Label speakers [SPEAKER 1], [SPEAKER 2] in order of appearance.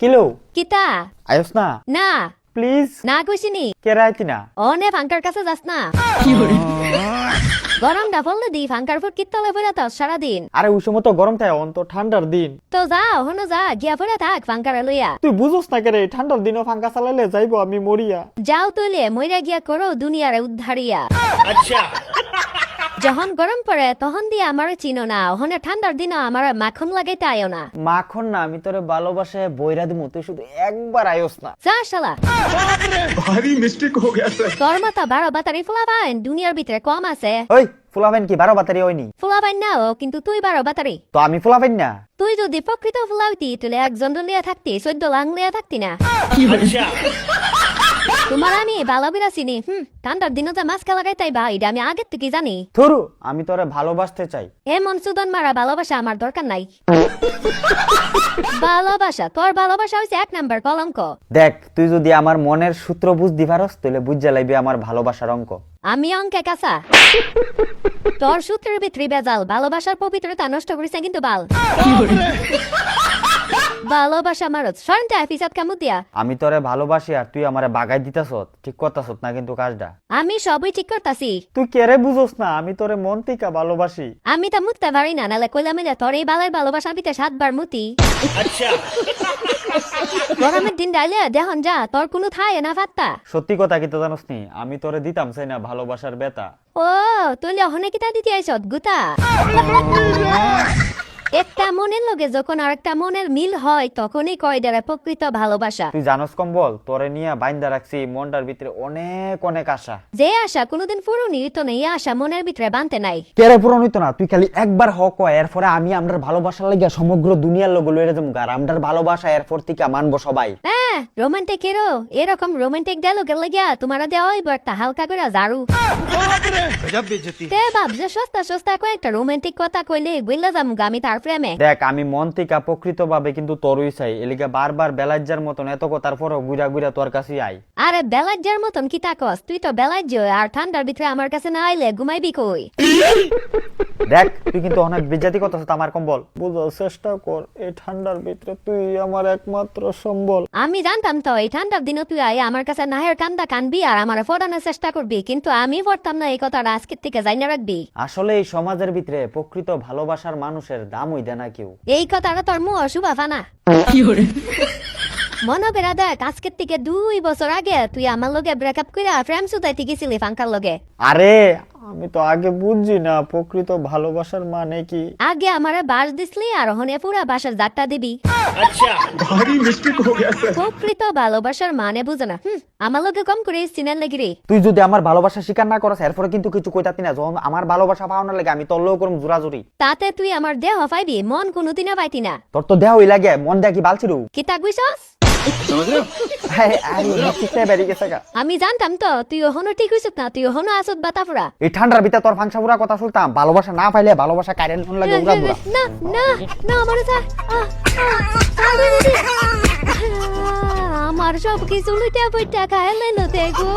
[SPEAKER 1] kilo
[SPEAKER 2] কিতা
[SPEAKER 1] আয়স না
[SPEAKER 2] না
[SPEAKER 1] প্লিজ
[SPEAKER 2] না কইছিনি
[SPEAKER 1] কেরাইতি না
[SPEAKER 2] অনে ফাঙ্কার কাছে যাস না গরমটা পড়লে দি ফাঙ্কার ফুট কিত্তলে পড়ে তো সারাদিন
[SPEAKER 1] আরে ওই সময় তো গরম থাকে অন তো ঠান্ডার দিন
[SPEAKER 2] তো যা হনো যা গিয়া পড়ে থাক ফাঙ্কারে লইয়া
[SPEAKER 1] তুই বুঝোস না কেরে ঠান্ডার দিনও ফাঙ্কা চালাইলে যাইবো আমি মরিয়া
[SPEAKER 2] যাও তুলে মইরা গিয়া করো দুনিয়ারে উদ্ধারিয়া যখন গরম পড়ে তখন দিয়ে আমার চিনো না ওখানে ঠান্ডার দিন আমার মাখন লাগাইতে আয়ো না
[SPEAKER 1] মাখন না আমি তোরে ভালোবাসে বইরা দিমু তুই শুধু একবার আয়স না
[SPEAKER 2] যা শালা
[SPEAKER 3] भारी मिस्टेक हो गया सर
[SPEAKER 2] তোর মতো 12 বাতারি ফুলাবাইন দুনিয়ার ভিতরে কম আছে
[SPEAKER 1] ওই ফুলাবেন কি 12 বাতারি হয়নি
[SPEAKER 2] ফুলাবাইন নাও কিন্তু তুই 12 বাতারি
[SPEAKER 1] তো আমি ফুলাবেন না
[SPEAKER 2] তুই যদি প্রকৃত ফুলাইতি তুলে একজন লিয়া থাকতি 14 লাং লিয়া থাকতি না তোমার আমি ভালোবিরা চিনি ঠান্ডার দিনও যে মাস্ক লাগাইতাই বা এটা আমি আগের থেকে জানি
[SPEAKER 1] থুরু আমি তোরে ভালোবাসতে চাই
[SPEAKER 2] এ মনসুদন মারা ভালোবাসা আমার দরকার নাই ভালোবাসা তোর ভালোবাসা হইছে 1 নাম্বার কলঙ্ক
[SPEAKER 1] দেখ তুই যদি আমার মনের সূত্র বুঝদি পারস তাহলে বুঝা লাইবি আমার ভালোবাসার অঙ্ক
[SPEAKER 2] আমি অঙ্কে কাঁচা তোর সূত্রের ভিতরে বেজাল ভালোবাসার পবিত্রতা নষ্ট করিছে কিন্তু বাল ভালোবাসা মারত সরন্তে আফিসাত কামুতিয়া
[SPEAKER 1] আমি তোরে ভালোবাসি আর তুই আমারে বাগাই দিতাছত ঠিক করতাছত না কিন্তু কাজটা
[SPEAKER 2] আমি সবই ঠিক করতাছি
[SPEAKER 1] তুই কেরে বুঝোস না আমি তোরে মন থেকে ভালোবাসি
[SPEAKER 2] আমি তা মুততে পারি না নালে কইলা মিলে তোর এই বালের ভালোবাসা পিতে 7 বার মুতি গরমের দিন ডাইলে দেখুন যা তোর কোনো থায় না ফাত্তা
[SPEAKER 1] সত্যি কথা কি তো জানোস নি আমি তোরে দিতাম চাই না ভালোবাসার বেতা
[SPEAKER 2] ও তুই অহনে কিতা দিতে আইছত গুতা একটা মনের লগে যখন আরেকটা মনের মিল হয় তখনই কয় দেয় প্রকৃত ভালোবাসা
[SPEAKER 1] তুই জানোস কম্বল তোরে নিয়ে বাইন্দা রাখছি মনটার ভিতরে অনেক অনেক আশা
[SPEAKER 2] যে আশা কোনোদিন পুরোনি তো নেই আশা মনের ভিতরে বানতে নাই
[SPEAKER 1] কেরে পূরণ হইতো না তুই খালি একবার হক এরপরে আমি আমরার ভালোবাসার লাগিয়া সমগ্র দুনিয়ার লোক লইরে যাবো আর আমরার ভালোবাসা এরপর থেকে মানবো সবাই
[SPEAKER 2] হ্যাঁ রোমান্টিক হিরো এরকম রোমান্টিক ডায়লগের লাগিয়া তোমার দেওয়া হইব একটা হালকা করে ঝাড়ু তে বাপ যে সস্তা সস্তা কয়েকটা রোমান্টিক কথা কইলে বুঝলা যাম আমি তার প্রেমে
[SPEAKER 1] দেখ আমি মন থেকে প্রকৃত ভাবে কিন্তু তোরই চাই এলিগা বারবার বেলাজ্জার মতন এত কথার পরও গুড়া গুড়া তোর কাছে আই
[SPEAKER 2] আরে বেলাজ্জার মতন কি তাকস তুই তো বেলাজ্জ আর ঠান্ডার ভিতরে আমার কাছে না আইলে ঘুমাইবি কই
[SPEAKER 1] দেখ তুই কিন্তু অনেক বিজাতি কথা আমার কম্বল বুঝার চেষ্টা কর এই ঠান্ডার ভিতরে তুই আমার একমাত্র সম্বল
[SPEAKER 2] আমি জানতাম তো এই ঠান্ডার দিনও তুই আই আমার কাছে নাহের কান্দা কানবি আর আমার ফোটানোর চেষ্টা করবি কিন্তু আমি পড়তাম না এই কথাটা আজকের থেকে জানা রাখবি
[SPEAKER 1] আসলে এই সমাজের ভিতরে প্রকৃত ভালোবাসার মানুষের দামই দেয় না কেউ
[SPEAKER 2] এই কথাটা তোর মুখ অশুভা ফানা মনে বেড়া দেখ আজকের থেকে 2 বছর আগে তুই আমার লগে ব্রেকআপ করে প্রেম সুতাইতে গেছিলি ফাঙ্কার লগে
[SPEAKER 1] আরে আমি তো আগে বুঝছি না প্রকৃত ভালোবাসার মানে কি
[SPEAKER 2] আগে আমারে বাস দিসলি আর হনে পুরা বাসার জাটটা দিবি
[SPEAKER 3] भारी मिस्टेक हो गया सर
[SPEAKER 2] প্রকৃত ভালোবাসার মানে বুঝে না আমার লগে কম করে সিনার লাগি রে
[SPEAKER 1] তুই যদি আমার ভালোবাসা স্বীকার না করস এরপরে কিন্তু কিছু কইতাতি না যখন আমার ভালোবাসা পাওয়ানোর লাগে আমি তোর লোক করম জোরাজুরি
[SPEAKER 2] তাতে তুই আমার দেহ পাইবি মন কোনোদিনও পাইতি না
[SPEAKER 1] তোর তো দেহই লাগে মন দেয়া কি বালছিরু
[SPEAKER 2] কি তা গুইছস আমি জানতাম তো তুই ওহনো ঠিক হইছত না তুই ওহনো আসত বাতাফুরা
[SPEAKER 1] এই ঠান্ডার ভিতরে তোর ফাংশা পুরা কথা শুনতাম ভালোবাসা না পাইলে ভালোবাসা কারেন্ট ফোন লাগে উড়া বুড়া
[SPEAKER 2] না না না আমার আমার সব কিছু লুটে পড়তে খাইলে নতে গো